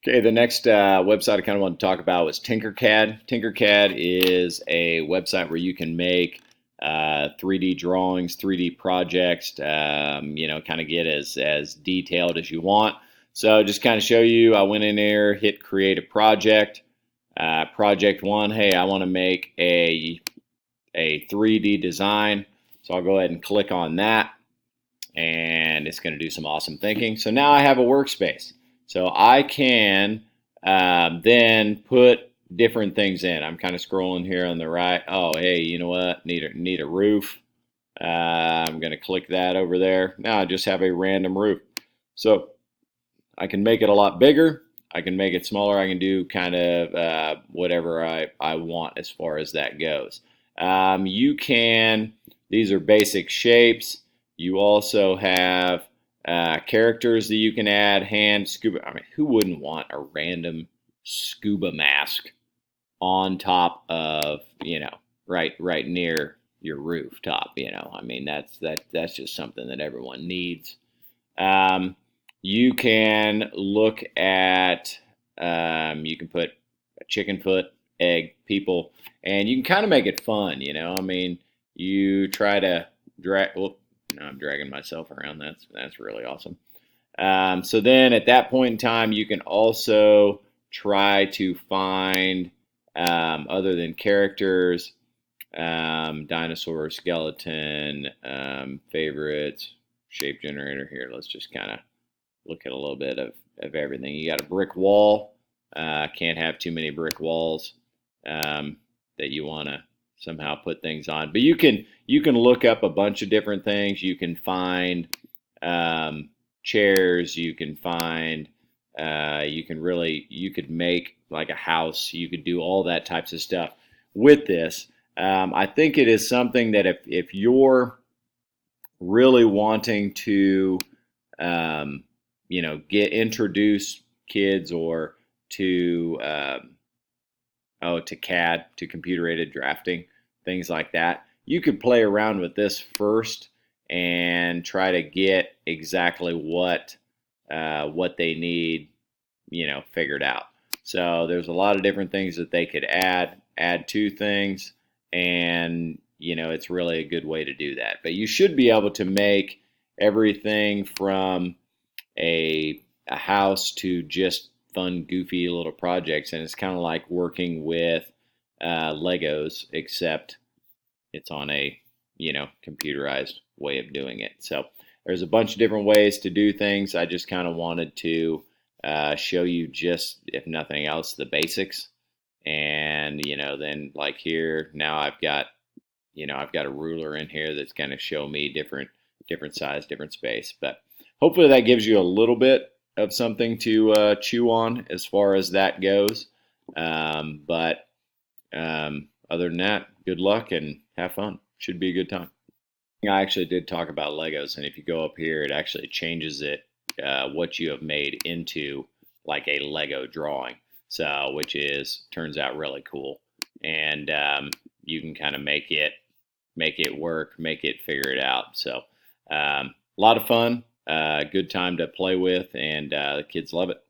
Okay, the next website I kind of want to talk about was Tinkercad. Tinkercad is a website where you can make 3D drawings, 3D projects, kind of get as detailed as you want. So just kind of show you, I went in there, hit create a project. Project one, hey, I want to make a 3D design. So I'll go ahead and click on that, and it's going to do some awesome thinking. So now I have a workspace. So I can then put different things in. I'm kind of scrolling here on the right. Oh, hey, you know what? Need a roof. I'm going to click that over there. Now I just have a random roof. So I can make it a lot bigger. I can make it smaller. I can do kind of whatever I want as far as that goes. These are basic shapes. You also have characters that you can add, hand, scuba. I mean, who wouldn't want a random scuba mask on top of, right near your rooftop? I mean, that's just something that everyone needs. You can look at, you can put a chicken foot, egg, people, and you can kind of make it fun, I mean, you try to drag, well, now I'm dragging myself around. That's really awesome. So then at that point in time, you can also try to find, other than characters, dinosaur, skeleton, favorites, shape generator here. Let's just kind of look at a little bit of everything. You got a brick wall. Can't have too many brick walls that you want to somehow put things on. But you can look up a bunch of different things. You can find chairs. You can find. You could make like a house. You could do all that types of stuff with this. I think it is something that if you're really wanting to introduce kids or to to CAD, to computer aided drafting, things like that, you could play around with this first and try to get exactly what they need, figured out. So there's a lot of different things that they could add to things, and it's really a good way to do that. But you should be able to make everything from a house to just fun, goofy little projects, and it's kind of like working with Legos, except it's on a computerized way of doing it. So there's a bunch of different ways to do things. I just kind of wanted to show you, just if nothing else, the basics. And then like here now I've got a ruler in here that's going to show me different size, different space. But hopefully that gives you a little bit of something to chew on as far as that goes. But other than that, good luck and have fun. Should be a good time. I actually did talk about Legos, and if you go up here, it actually changes it, what you have made, into like a Lego drawing. So, which turns out really cool, and you can kind of make it work, figure it out. So, a lot of fun, good time to play with, and the kids love it.